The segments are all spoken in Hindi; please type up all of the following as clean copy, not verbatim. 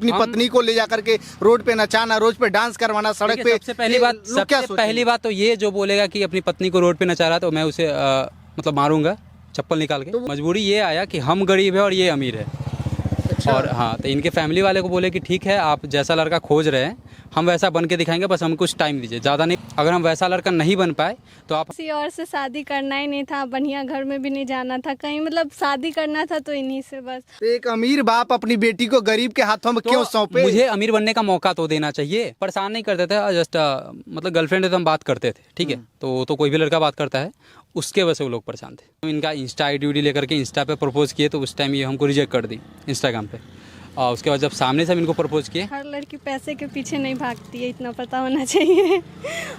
अपनी पत्नी को ले जाकर के रोड पे नचाना, रोड पे डांस करवाना, सड़क पे। सबसे पहली बात तो ये जो बोलेगा कि अपनी पत्नी को रोड पे नचा रहा तो मैं उसे मतलब मारूंगा चप्पल निकाल के। तो मजबूरी ये आया कि हम गरीब है और ये अमीर है। अच्छा। और हाँ, तो इनके फैमिली वाले को बोले कि ठीक है, आप जैसा लड़का खोज रहे हैं हम वैसा बन के दिखाएंगे, बस हम कुछ टाइम दीजिए, ज़्यादा नहीं। अगर हम वैसा लड़का नहीं बन पाए तो आप किसी और से शादी करना ही नहीं था, बढ़िया घर में भी नहीं जाना था कहीं, मतलब शादी करना था तो इन्हीं से बस। तो एक अमीर बाप अपनी बेटी को गरीब के हाथों में क्यों सौंपे? मुझे अमीर बनने का मौका तो देना चाहिए। परेशान नहीं करते थे, जस्ट मतलब गर्लफ्रेंड है तो हम बात करते थे, ठीक है। तो कोई भी लड़का बात करता है, उसके वजह से वो लोग परेशान थे। इनका इंस्टा आईडी लेकर के इंस्टा पे प्रपोज किए तो उस टाइम ये हमको रिजेक्ट कर दी इंस्टाग्राम पे। और उसके बाद जब सामने से हम इनको प्रपोज किए। हर लड़की पैसे के पीछे नहीं भागती है, इतना पता होना चाहिए।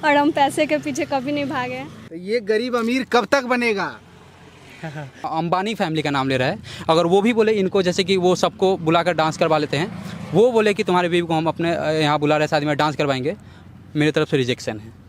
और हम पैसे के पीछे कभी नहीं भागे। तो ये गरीब अमीर कब तक बनेगा? अंबानी फैमिली का नाम ले रहा है। अगर वो भी बोले इनको, जैसे कि वो सबको बुलाकर डांस करवा लेते हैं, वो बोले कि तुम्हारे बीवी को हम अपने यहाँ बुला रहे शादी में डांस करवाएंगे, मेरी तरफ से रिजेक्शन है।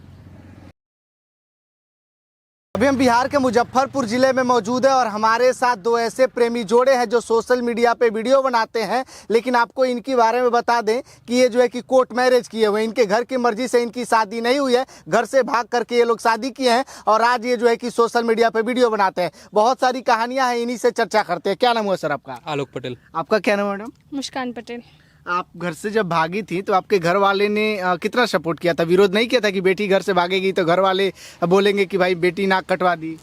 अभी हम बिहार के मुजफ्फरपुर जिले में मौजूद है और हमारे साथ दो ऐसे प्रेमी जोड़े हैं जो सोशल मीडिया पे वीडियो बनाते हैं। लेकिन आपको इनके बारे में बता दें कि ये जो है कि कोर्ट मैरिज किए हुए, इनके घर की मर्जी से इनकी शादी नहीं हुई है, घर से भाग करके ये लोग शादी किए हैं और आज ये जो है कि सोशल मीडिया पे वीडियो बनाते हैं। बहुत सारी कहानियां हैं, इन्हीं से चर्चा करते हैं। क्या नाम हुआ सर आपका? आलोक पटेल। आपका क्या नाम है मैडम? मुस्कान पटेल। आप घर से जब भागी थी तो आपके घर वाले ने कितना सपोर्ट किया था? विरोध नहीं किया था कि बेटी घर से भागेगी तो घर वाले बोलेंगे कि भाई बेटी नाक कटवा दी?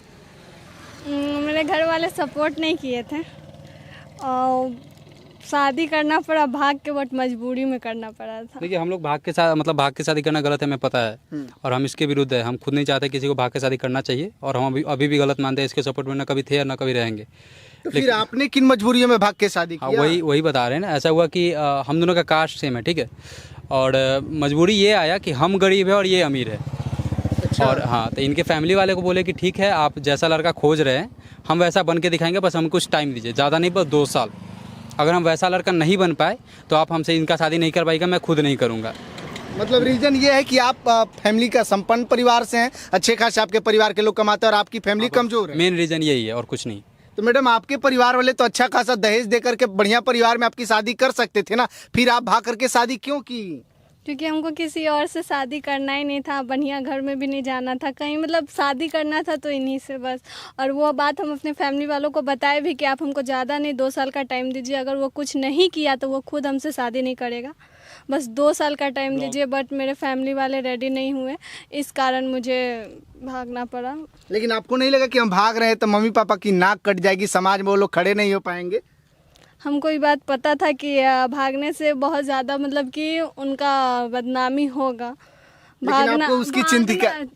मेरे घर वाले सपोर्ट नहीं किए थे और शादी करना पड़ा, भाग के, बट मजबूरी में करना पड़ा था। देखिए, हम लोग भाग के शादी करना गलत है, हमें पता है और हम इसके विरुद्ध है। हम खुद नहीं चाहते किसी को भाग के शादी करना चाहिए और हम अभी भी गलत मानते हैं। इसके सपोर्ट में ना कभी थे और ना कभी रहेंगे। तो फिर आपने किन मजबूरियों में भाग के शादी हाँ, किया? वही बता रहे हैं ना। ऐसा हुआ कि हम दोनों का कास्ट सेम है, ठीक है। और मजबूरी ये आया कि हम गरीब है और ये अमीर है। अच्छा। और हाँ, तो इनके फैमिली वाले को बोले कि ठीक है, आप जैसा लड़का खोज रहे हैं हम वैसा बन के दिखाएंगे, बस हम कुछ टाइम दीजिए, ज़्यादा नहीं, बस 2 साल। अगर हम वैसा लड़का नहीं बन पाए तो आप हमसे इनका शादी नहीं करवाइएगा, मैं खुद नहीं करूँगा। मतलब रीजन ये है कि आप फैमिली का संपन्न परिवार से हैं, अच्छे खासे आपके परिवार के लोग कमाते हैं और आपकी फैमिली कमजोर है। मेन रीज़न यही है और कुछ नहीं। तो मैडम, आपके परिवार वाले तो अच्छा खासा दहेज देकर के बढ़िया परिवार में आपकी शादी कर सकते थे ना, फिर आप भाग करके शादी क्यों की? क्योंकि हमको किसी और से शादी करना ही नहीं था, बढ़िया घर में भी नहीं जाना था कहीं, मतलब शादी करना था तो इन्हीं से बस। और वो बात हम अपने फैमिली वालों को बताए भी कि आप हमको ज़्यादा नहीं 2 साल का टाइम दीजिए, अगर वो कुछ नहीं किया तो वो खुद हमसे शादी नहीं करेगा, बस 2 साल का टाइम दीजिए। बट मेरे फैमिली वाले रेडी नहीं हुए, इस कारण मुझे भागना पड़ा। लेकिन आपको नहीं लगा कि हम भाग रहे हैं तो मम्मी पापा की नाक कट जाएगी, समाज में वो लोग खड़े नहीं हो पाएंगे? हमको ये बात पता था कि भागने से बहुत ज़्यादा मतलब कि उनका बदनामी होगा। आपको उसकी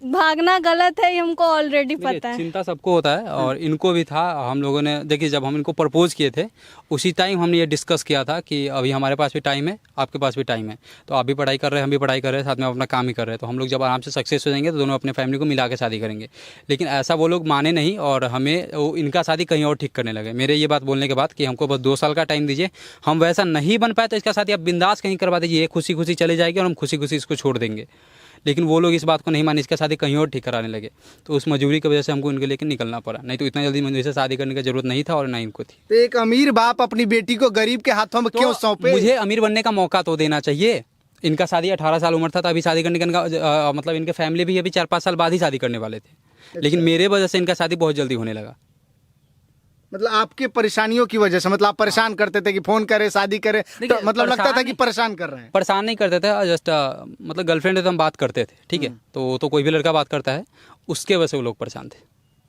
भागना गलत है, ये हमको ऑलरेडी पता है। चिंता सबको होता है और इनको भी था। हम लोगों ने देखिए, जब हम इनको प्रपोज किए थे उसी टाइम हमने ये डिस्कस किया था कि अभी हमारे पास भी टाइम है, आपके पास भी टाइम है, तो आप भी पढ़ाई कर रहे हैं, हम भी पढ़ाई कर रहे हैं, साथ में अपना काम ही कर रहे हैं, तो हम लोग जब आराम से सक्सेस हो जाएंगे तो दोनों अपने फैमिली को मिला के शादी करेंगे। लेकिन ऐसा वो लोग माने नहीं और हमें इनका शादी कहीं और ठीक करने लगे। मेरे ये बात बोलने के बाद कि हमको बस 2 साल का टाइम दीजिए, हम वैसा नहीं बन पाए तो इसका शादी आप बिंदास कहीं करवा दीजिए, खुशी खुशी चले जाएगी और हम खुशी खुशी इसको छोड़ देंगे। लेकिन वो लोग इस बात को नहीं माने, इसका शादी कहीं और ठीक कराने लगे। तो उस मजबूरी की वजह से हमको इनके लेकर निकलना पड़ा, नहीं तो इतना जल्दी मुझे से शादी करने की जरूरत नहीं था और ना इनको थी। तो एक अमीर बाप अपनी बेटी को गरीब के हाथों में क्यों सौंपे? मुझे अमीर बनने का मौका तो देना चाहिए। इनका शादी 18 साल उम्र था तो अभी शादी करने का मतलब इनके फैमिली भी अभी 4-5 साल बाद ही शादी करने वाले थे। लेकिन मेरे वजह से इनका शादी बहुत जल्दी होने लगा। मतलब आपके परेशानियों की वजह से, मतलब आप परेशान करते थे कि फोन करे, शादी करे, तो मतलब लगता था कि परेशान कर रहे हैं? परेशान नहीं करते थे, जस्ट मतलब गर्लफ्रेंड है तो हम बात करते थे, ठीक है। तो कोई भी लड़का बात करता है, उसके वजह से वो लोग परेशान थे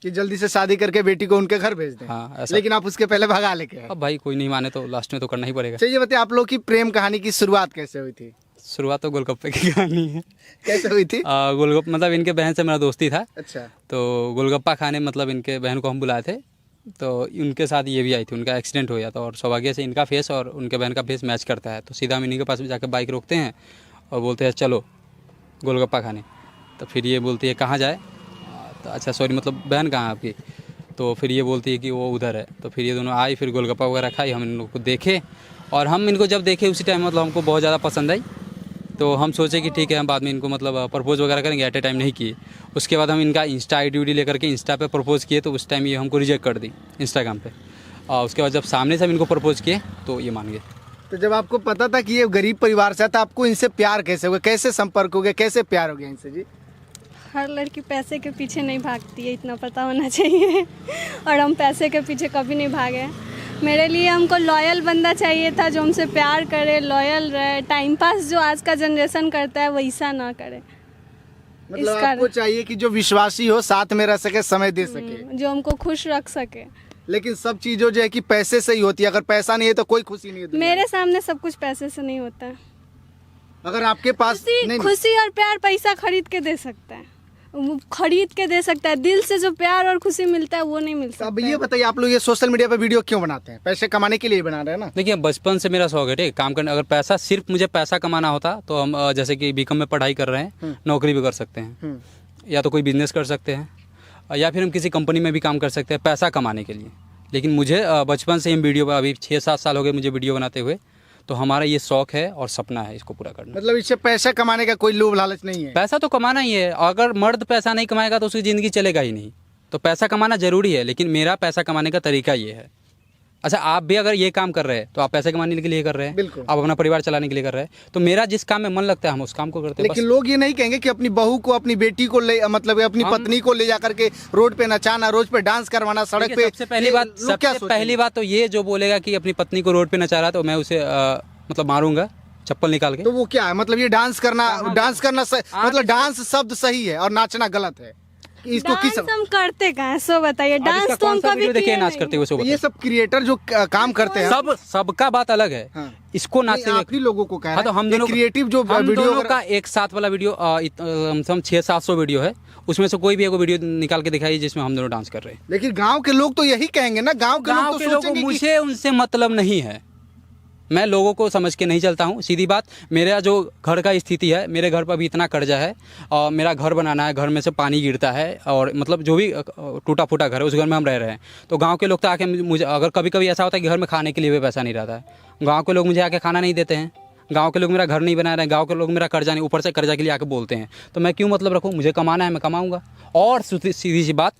कि जल्दी से शादी करके बेटी को उनके घर भेज दें। हाँ, लेकिन आप उसके पहले भगा लेके आए। अब भाई कोई नहीं माने तो लास्ट में तो करना ही पड़ेगा। चलिए बताइए, आप लोग की प्रेम कहानी की शुरुआत कैसे हुई थी? शुरुआत तो गोलगप्पे की कहानी है। कैसे हुई थी? गोलगप्पा मतलब इनके बहन से मेरा दोस्ती था। अच्छा। तो गोलगप्पा खाने मतलब इनके बहन को हम बुलाए थे, तो उनके साथ ये भी आई थी। उनका एक्सीडेंट हो गया था और सौभाग्य से इनका फेस और उनके बहन का फेस मैच करता है, तो सीधा हम इन्हीं के पास जाकर बाइक रोकते हैं और बोलते हैं चलो गोलगप्पा खाने। तो फिर ये बोलती है कहाँ जाए, तो अच्छा सॉरी मतलब बहन कहाँ है आपकी, तो फिर ये बोलती है कि वो उधर है। तो फिर ये दोनों आई, फिर गोलगप्पा वगैरह खाई, हम इन लोग को देखे और हम इनको जब देखे उसी टाइम मतलब हमको बहुत ज़्यादा पसंद आई। तो हम सोचे कि ठीक है, हम बाद में इनको मतलब प्रपोज वगैरह करेंगे, एट ए टाइम नहीं किए। उसके बाद हम इनका इंस्टा आईडी लेकर के इंस्टा पे प्रपोज किए तो उस टाइम ये हमको रिजेक्ट कर दी इंस्टाग्राम पे। और उसके बाद जब सामने से हम इनको प्रपोज किए तो ये मान गए। तो जब आपको पता था कि ये गरीब परिवार से था, आपको इनसे प्यार कैसे हो गया, कैसे संपर्क हो गया, कैसे प्यार हो गया इनसे जी? हर लड़की पैसे के पीछे नहीं भागती है, इतना पता होना चाहिए। और हम पैसे के पीछे कभी नहीं भागे। मेरे लिए हमको लॉयल बंदा चाहिए था, जो हमसे प्यार करे, लॉयल रहे। टाइम पास जो आज का जनरेशन करता है वैसा ना करे। मतलब आपको चाहिए कि जो विश्वासी हो, साथ में रह सके, समय दे सके, जो हमको खुश रख सके। लेकिन सब चीजों जो है कि पैसे से ही होती है। अगर पैसा नहीं है तो कोई खुशी नहीं है दुनिया में। मेरे सामने सब कुछ पैसे से नहीं होता है। अगर आपके पास नहीं, खुशी और प्यार पैसा खरीद के दे सकता है, वो खरीद के दे सकता है। दिल से जो प्यार और खुशी मिलता है वो नहीं मिल सकता। अब ये बताइए, आप लोग ये सोशल मीडिया पे वीडियो क्यों बनाते हैं? पैसे कमाने के लिए बना रहे हैं ना? देखिए बचपन से मेरा शौक है ठीक काम करने। अगर पैसा सिर्फ मुझे पैसा कमाना होता तो हम जैसे कि बीकॉम में पढ़ाई कर रहे हैं, नौकरी भी कर सकते हैं, या तो कोई बिजनेस कर सकते हैं, या फिर हम किसी कंपनी में भी काम कर सकते हैं पैसा कमाने के लिए। लेकिन मुझे बचपन से ही वीडियो, अभी 6-7 साल हो गए मुझे वीडियो बनाते हुए, तो हमारा ये शौक है और सपना है इसको पूरा करना। मतलब इससे पैसा कमाने का कोई लोभ लालच नहीं है? पैसा तो कमाना ही है। अगर मर्द पैसा नहीं कमाएगा तो उसकी ज़िंदगी चलेगा ही नहीं। तो पैसा कमाना जरूरी है, लेकिन मेरा पैसा कमाने का तरीका ये है। अच्छा, आप भी अगर ये काम कर रहे हैं तो आप पैसे कमाने के लिए कर रहे हैं, बिल्कुल। आप अपना परिवार चलाने के लिए कर रहे हैं। तो मेरा जिस काम में मन लगता है हम उस काम को करते हैं। लेकिन लोग ये नहीं कहेंगे कि अपनी बहू को, अपनी बेटी को ले, मतलब अपनी पत्नी को ले जाकर के रोड पे नचाना, रोड पे डांस करवाना, सड़क पे। सबसे पहली बात तो ये जो बोलेगा कि अपनी पत्नी को रोड पे नचा रहा है तो मैं उसे मतलब मारूंगा चप्पल निकाल के। तो वो क्या है? मतलब ये डांस करना मतलब डांस शब्द सही है और नाचना गलत है? इसको किस हम करते कहाँ हैं, सो बताइए। डांस तो हम कभी देखिए नाच करते हुए, ये सब क्रिएटर जो काम करते हैं, सबका बात अलग है। हाँ। इसको नाचते हुए आप ही लोगों को कह रहे हैं। तो हम दोनों क्रिएटिव जो हम वीडियो दोनों का एक साथ वाला वीडियो 600-700 वीडियो है, उसमें से कोई भी एक वीडियो निकाल के दिखाइए जिसमें हम दोनों डांस कर रहे हैं। लेकिन गांव के लोग तो यही कहेंगे ना, गांव के लोग तो सोचेंगे कि मुझे उनसे मतलब नहीं है। मैं लोगों को समझ के नहीं चलता हूँ। सीधी बात, मेरा जो घर का स्थिति है, मेरे घर पर अभी इतना कर्जा है और मेरा घर बनाना है, घर में से पानी गिरता है और मतलब जो भी टूटा फूटा घर है उस घर में हम रह रहे हैं। तो गांव के लोग तो आके मुझे, अगर कभी कभी ऐसा होता है कि घर में खाने के लिए भी पैसा नहीं रहता है, गांव के लोग मुझे आके खाना नहीं देते हैं। गांव के लोग मेरा घर नहीं बना रहे हैं, गांव के लोग मेरा कर्जा नहीं, ऊपर से कर्जा के लिए आके बोलते हैं। तो मैं क्यों मतलब रखूँ? मुझे कमाना है, मैं कमाऊंगा। और सीधी सी बात,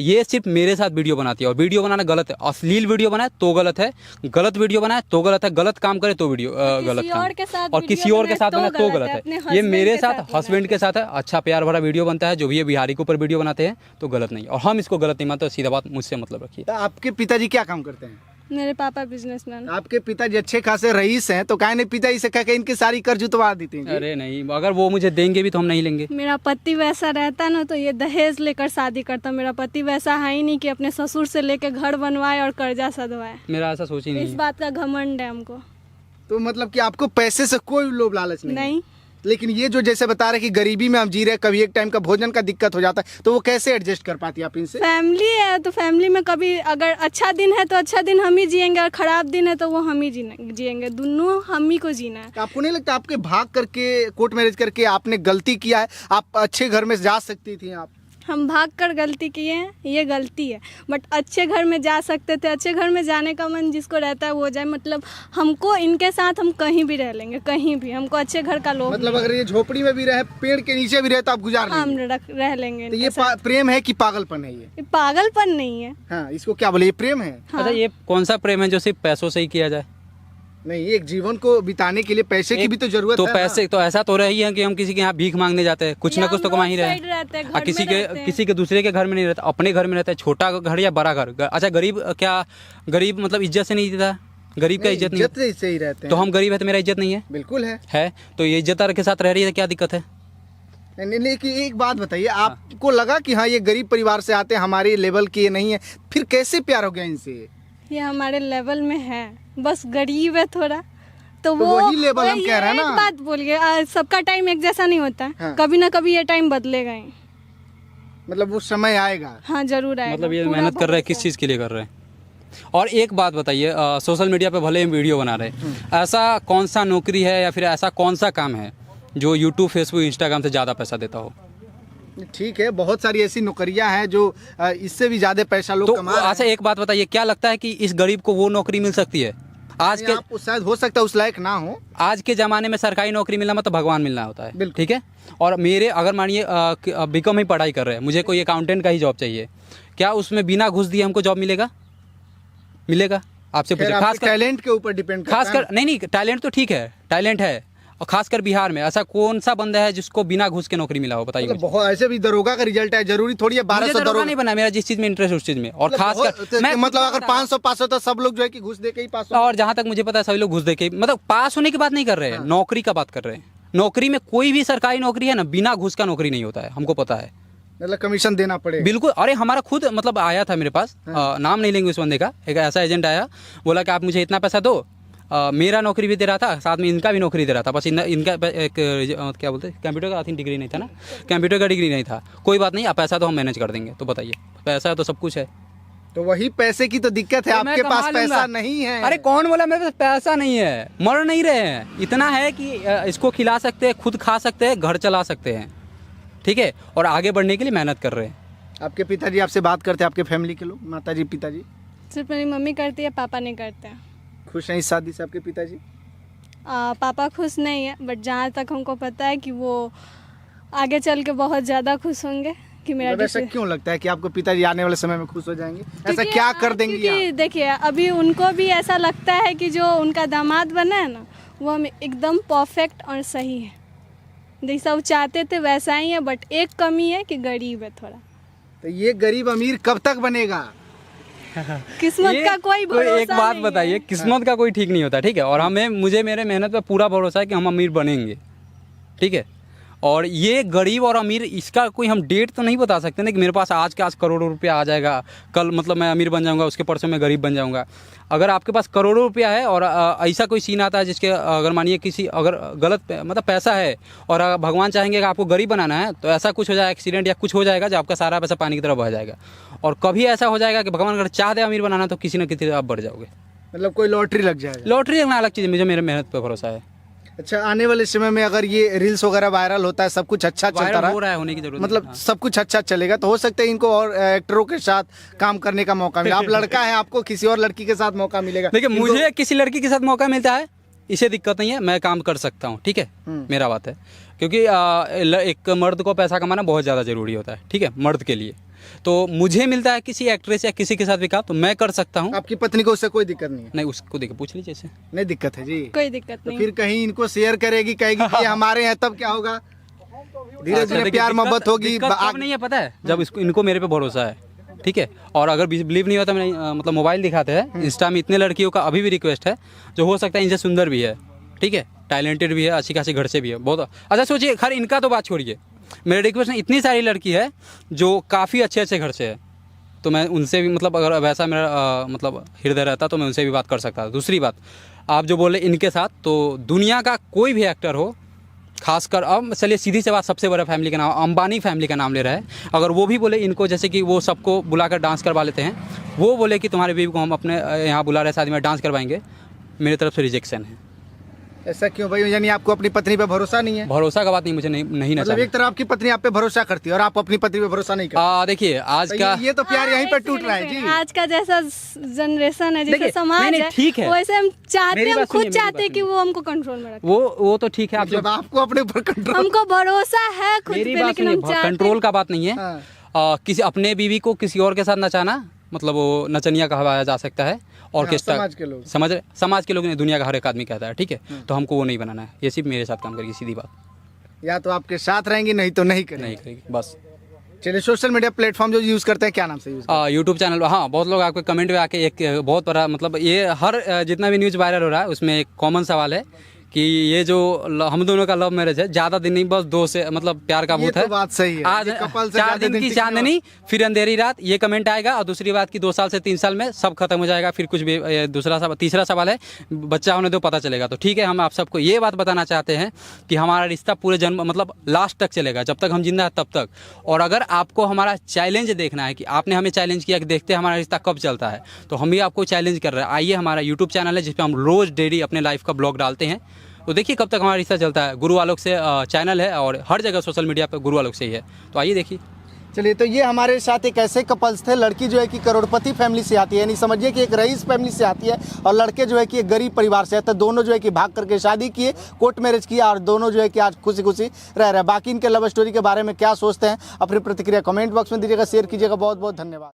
ये सिर्फ मेरे साथ वीडियो बनाती है और वीडियो बनाना गलत है। अश्लील वीडियो बनाए तो गलत है, गलत वीडियो बनाए तो गलत है, गलत काम करे तो वीडियो गलत काम, और किसी और के साथ बनाए तो गलत है। ये मेरे साथ हस्बैंड के साथ है, अच्छा प्यार भरा वीडियो बनता है। जो भी ये बिहारी के ऊपर वीडियो बनाते हैं तो गलत नहीं, और हम इसको गलत नहीं मानते। सीधा बात, मुझसे मतलब रखिए। तो आपके पिताजी क्या काम करते हैं? मेरे पापा बिजनेसमैन। आपके पिताजी अच्छे खासे रईस हैं, तो काहे नहीं पिताजी से कह के इनकी सारी कर्ज उतरवा देते हैं? अरे नहीं, अगर वो मुझे देंगे भी तो हम नहीं लेंगे। मेरा पति वैसा रहता ना तो ये दहेज लेकर शादी करता। मेरा पति वैसा है ही नहीं कि अपने ससुर से लेकर घर बनवाए और कर्जा सधवाए। मेरा ऐसा सोच ही नहीं इस बात का घमंड है हमको। तो मतलब कि आपको पैसे से कोई लोभ लालच नहीं। लेकिन ये जो जैसे बता रहे कि गरीबी में हम जी रहे, कभी एक टाइम का भोजन का दिक्कत हो जाता है, तो वो कैसे एडजस्ट कर पाती है आप इनसे? फैमिली है तो फैमिली में कभी अगर अच्छा दिन है तो अच्छा दिन हम ही जिएंगे और खराब दिन है तो वो हम ही जिएंगे। दोनों हम ही को जीना है। तो आपको नहीं लगता आपके भाग करके, कोर्ट मैरिज करके आपने गलती किया है? आप अच्छे घर में जा सकती थी। आप हम भाग कर गलती किए हैं, ये गलती है। बट अच्छे घर में जा सकते थे। अच्छे घर में जाने का मन जिसको रहता है वो जाए। मतलब हमको इनके साथ हम कहीं भी रह लेंगे, कहीं भी। हमको अच्छे घर का लोग, मतलब अगर ये झोपड़ी में भी रहे, पेड़ के नीचे भी रहे, तो आप गुजार हम लेंगे? रह लेंगे। तो ये प्रेम है कि पागलपन है? ये पागलपन नहीं है। हाँ, इसको क्या बोले, ये प्रेम है? हाँ। अच्छा, ये कौन सा प्रेम है जो सिर्फ पैसों से ही किया जाए? नहीं, एक जीवन को बिताने के लिए पैसे की भी तो जरूरत तो है। पैसे तो ऐसा तो रही है कि हम किसी के यहाँ भीख मांगने जाते हैं, कुछ ना कुछ तो कमा ही रहे हैं। किसी के दूसरे के घर में नहीं रहता, अपने घर में रहता है। छोटा घर या बड़ा घर। अच्छा, गरीब मतलब इज्जत से नहीं देता? गरीब का इज्जत नहीं से ही रहते हैं। तो हम गरीब है तो मेरा इज्जत नहीं है? बिल्कुल है। तो ये इज्जतदार के साथ रह रही है, क्या दिक्कत है? लेकिन एक बात बताइए, आपको लगा कि हाँ ये गरीब परिवार से आते हैं, हमारे लेवल के ये नहीं है, फिर कैसे प्यार हो गया इनसे? ये हमारे लेवल में है, बस गरीब है थोड़ा। तो वो वही लेवल हम कह रहे हैं ना। एक बात बोलिए, सबका टाइम एक जैसा नहीं होता है। हाँ। कभी ना कभी ये टाइम बदलेगा ही। मतलब वो समय आएगा। हाँ, जरूर आएगा। मतलब ये मेहनत कर रहे हैं, किस चीज़ के लिए कर रहे हैं? और एक बात बताइए, सोशल मीडिया पे भले हम वीडियो बना रहे हैं, ऐसा कौन सा नौकरी है या फिर ऐसा कौन सा काम है जो यूट्यूब, फेसबुक, इंस्टाग्राम से ज़्यादा पैसा देता हो? ठीक है, बहुत सारी ऐसी नौकरियां हैं जो इससे भी ज्यादा पैसा लोग कमा रहे हैं। अच्छा, एक बात बताइए, क्या लगता है कि इस गरीब को वो नौकरी मिल सकती है? आज के आप शायद हो सकता है उस लायक ना हो। आज के ज़माने में सरकारी नौकरी मिलना मतलब भगवान मिलना होता है। बिल्कुल। ठीक है। और मेरे अगर मानिए बीकॉम ही पढ़ाई कर रहे हैं, मुझे कोई अकाउंटेंट का ही जॉब चाहिए, क्या उसमें बिना घूस दिए हमको जॉब मिलेगा? आपसे पूछे, खासकर टैलेंट के ऊपर डिपेंड करता है खासकर नहीं टैलेंट तो ठीक है, टैलेंट है, और खासकर बिहार में ऐसा कौन सा बंदा है जिसको बिना घूस के नौकरी मिला हो, बताइए मतलब बहुत ऐसे भी दरोगा का रिजल्ट है, जरूरी थोड़ी है 1200 दरोगा दरोगा नहीं बना, मेरा जिस चीज में इंटरेस्ट उस चीज में, और खासकर मैं मतलब अगर 500 पास होता सब लोग जो है कि घूस दे के ही पास हो। और जहाँ तक मुझे पता है सभी लोग घुस दे के, मतलब पास होने की बात नहीं कर रहे हैं, नौकरी का बात कर रहे हैं। नौकरी में कोई भी सरकारी नौकरी है ना, बिना घूस का नौकरी नहीं होता है, हमको पता है। मतलब कमीशन देना पड़ेगा। बिल्कुल, अरे हमारा खुद मतलब आया था मेरे पास, नाम नहीं लेंगे उस बंदे का, एक ऐसा एजेंट आया, बोला कि आप मुझे इतना पैसा दो, मेरा नौकरी भी दे रहा था, साथ में इनका भी नौकरी दे रहा था, बस इनका एक क्या बोलते हैं, कंप्यूटर का आई थिंक डिग्री नहीं था ना, कंप्यूटर का डिग्री नहीं था, कोई बात नहीं, आप पैसा तो हम मैनेज कर देंगे। तो बताइए, पैसा तो सब कुछ है। तो वही पैसे की तो दिक्कत है, तो मैं आपके कमा पास पैसा लूंगा। नहीं है। अरे कौन बोला मेरे पास पैसा नहीं है, मर नहीं रहे हैं, इतना है कि इसको खिला सकते हैं, खुद खा सकते हैं, घर चला सकते हैं, ठीक है, और आगे बढ़ने के लिए मेहनत कर रहे हैं। आपके पिताजी आपसे बात करते हैं, आपके फैमिली के लोग, माताजी पिताजी? सिर्फ मेरी मम्मी करती है, पापा नहीं करते हैं। खुश हैं इस शादी से आपके पिताजी? पापा खुश नहीं है, बट जहाँ तक हमको पता है कि वो आगे चल के बहुत ज़्यादा खुश होंगे कि मेरा मतलब ऐसा क्यों लगता है कि आपको पिताजी आने वाले समय में खुश हो जाएंगे? ऐसा क्योंकि क्या कर देंगी क्योंकि आप? देखिए अभी उनको भी ऐसा लगता है कि जो उनका दामाद बना है ना, वो हमें एकदम परफेक्ट और सही है, जैसा वो चाहते थे वैसा ही है, बट एक कमी है कि गरीब है थोड़ा। तो ये गरीब अमीर कब तक बनेगा? किस्मत का कोई भरोसा एक बात नहीं बताइए, है। किस्मत का कोई ठीक नहीं होता, ठीक है, और मुझे मेरे मेहनत पे पूरा भरोसा है कि हम अमीर बनेंगे, ठीक है। और ये गरीब और अमीर, इसका कोई हम डेट तो नहीं बता सकते ना कि मेरे पास आज के आज करोड़ों रुपया आ जाएगा, कल मतलब मैं अमीर बन जाऊंगा, उसके परसों मैं गरीब बन जाऊंगा। अगर आपके पास करोड़ों रुपया है और ऐसा कोई सीन आता है जिसके अगर मानिए किसी अगर गलत मतलब पैसा है और भगवान चाहेंगे कि आपको गरीब बनाना है, तो ऐसा कुछ हो जाएगा, एक्सीडेंट या कुछ हो जाएगा जो आपका सारा पैसा पानी की तरफ बह जाएगा। और कभी ऐसा हो जाएगा कि भगवान अगर चाह दे अमीर बनाना, तो किसी न किसी आप बढ़ जाओगे। मतलब कोई लॉटरी लग जाएगा? लॉटरी लगना अलग चीज़ है, मुझे मेरे मेहनत पे भरोसा है। अच्छा, आने वाले समय में अगर ये रील्स वगैरह वायरल होता है, सब कुछ अच्छा चलता वायरल हो रहा, रहा है, होने की जरूरत मतलब नहीं। सब कुछ अच्छा चलेगा, तो हो सकता है इनको और एक्टरों के साथ काम करने का मौका मिले। आप लड़का है, आपको किसी और लड़की के साथ मौका मिलेगा। देखिए, मुझे किसी लड़की के साथ मौका मिलता है, इसे दिक्कत नहीं है, मैं काम कर सकता हूँ, ठीक है, मेरा बात है। क्योंकि एक मर्द को पैसा कमाना बहुत ज़्यादा ज़रूरी होता है, ठीक है, मर्द के लिए। तो मुझे मिलता है किसी एक्ट्रेस या किसी के साथ भी काम, तो मैं कर सकता हूँ। आपकी पत्नी को उससे कोई दिक्कत नहीं है? नहीं, उसको देखिए, पूछ लीजिए इसे। नहीं दिक्कत है जी? कोई दिक्कत तो नहीं। फिर कहीं इनको शेयर करेगी, कहेगी कि ये हमारे हैं, तब क्या होगा? धीरे धीरे प्यार मोहब्बत होगी। कब नहीं है पता है, जब इनको मेरे पे भरोसा है, ठीक है। और अगर बिलीव नहीं होता, मैंने मतलब मोबाइल दिखाते हैं, इंस्टा में इतने लड़कियों का अभी भी रिक्वेस्ट है, जो हो सकता है इनसे सुंदर भी है, ठीक है, टैलेंटेड भी है, अच्छी खासी घर से भी है, बहुत अच्छा। सोचिए, खैर इनका तो बात छोड़िए, मेरे रिक्वेस्ट में इतनी सारी लड़की है जो काफ़ी अच्छे अच्छे घर से है, तो मैं उनसे भी मतलब अगर वैसा मेरा मतलब हृदय रहता तो मैं उनसे भी बात कर सकता था। दूसरी बात, आप जो बोले इनके साथ, तो दुनिया का कोई भी एक्टर हो, खासकर अब चलिए सीधी से बात, सबसे बड़ा फैमिली का नाम, अंबानी फैमिली का नाम ले रहा है, अगर वो भी बोले इनको, जैसे कि वो सबको बुलाकर डांस करवा लेते हैं, वो बोले कि तुम्हारे बीवी को हम अपने यहाँ बुला रहे शादी में डांस करवाएंगे, मेरी तरफ से रिजेक्शन है। ऐसा क्यों भाई? यानी आपको अपनी पत्नी पे भरोसा नहीं है? भरोसा का बात नहीं, मुझे नहीं मतलब नचा। एक तरह आपकी पत्नी आप पे भरोसा करती है और आप अपनी पत्नी पे भरोसा नहीं करते। देखिए आज का ये तो प्यार यहीं पर टूट रहा है जी। आज का जैसा जनरेशन है, जैसा देखिए, समाज नहीं, है, ठीक है। वैसे हम चाहते मेरी हम बात खुद सुनिए, चाहते हैं कि वो हमको कंट्रोल में रखे। वो तो ठीक है, आप जब आपको अपने ऊपर कंट्रोल, हमको भरोसा है खुद मेरी पे, बात लेकिन हम सुनिए, चाहते कंट्रोल का बात नहीं है। हाँ। किसी अपने बीवी को किसी और के साथ नचाना, मतलब वो नचनिया कहवाया जा सकता है। ऑर्केस्ट्रा समाज के लोग, समाज के लोग ने, दुनिया का हर एक आदमी कहता है, ठीक है, तो हमको वो नहीं बनाना है, ये सिर्फ मेरे साथ काम करेगी, सीधी बात। या तो आपके साथ रहेंगी, नहीं तो नहीं करेंगी। नहीं करेगी, बस। चलिए, सोशल मीडिया प्लेटफॉर्म जो यूज़ करते हैं, क्या नाम से यूज़? यूट्यूब चैनल, हाँ, बहुत लोग आपके कमेंट में आके एक बहुत बड़ा मतलब ये हर जितना भी न्यूज़ वायरल हो रहा है उसमें एक कॉमन सवाल है कि ये जो हम दोनों का लव मैरिज है, ज़्यादा दिन नहीं, बस 2 से मतलब प्यार का भूत ये है। तो बात सही है। आज ये couple से 4 ज्यादा दिन की टिकने चांदनी, फिर अंधेरी रात, ये कमेंट आएगा। और दूसरी बात की 2 साल से 3 साल में सब खत्म हो जाएगा, फिर कुछ भी। तीसरा सवाल है, बच्चा होने दो, पता चलेगा। तो ठीक है, हम आप सबको ये बात बताना चाहते हैं कि हमारा रिश्ता पूरे जन्म मतलब लास्ट तक चलेगा, जब तक हम जिंदा हैं तब तक। और अगर आपको हमारा चैलेंज देखना है कि आपने हमें चैलेंज किया कि देखते हैं हमारा रिश्ता कब चलता है, तो हम भी आपको चैलेंज कर रहे हैं। आइए, हमारा यूट्यूब चैनल है जिसपे हम रोज़ डेली अपने लाइफ का ब्लॉग डालते हैं, तो देखिए कब तक हमारा रिश्ता चलता है। गुरु आलोक से चैनल है और हर जगह सोशल मीडिया पे गुरु आलोक से ही है, तो आइए देखिए। चलिए, तो ये हमारे साथ एक ऐसे कपल्स थे। लड़की जो है कि करोड़पति फैमिली से आती है, यानी समझिए कि एक रईस फैमिली से आती है, और लड़के जो है कि एक गरीब परिवार से आते हैं। दोनों जो है कि भाग करके शादी किए, कोर्ट मैरिज किया, और दोनों जो है कि आज खुशी खुशी रह रहे हैं। बाकी इनके लव स्टोरी के बारे में क्या सोचते हैं, अपनी प्रतिक्रिया कमेंट बॉक्स में दीजिएगा, शेयर कीजिएगा। बहुत बहुत धन्यवाद।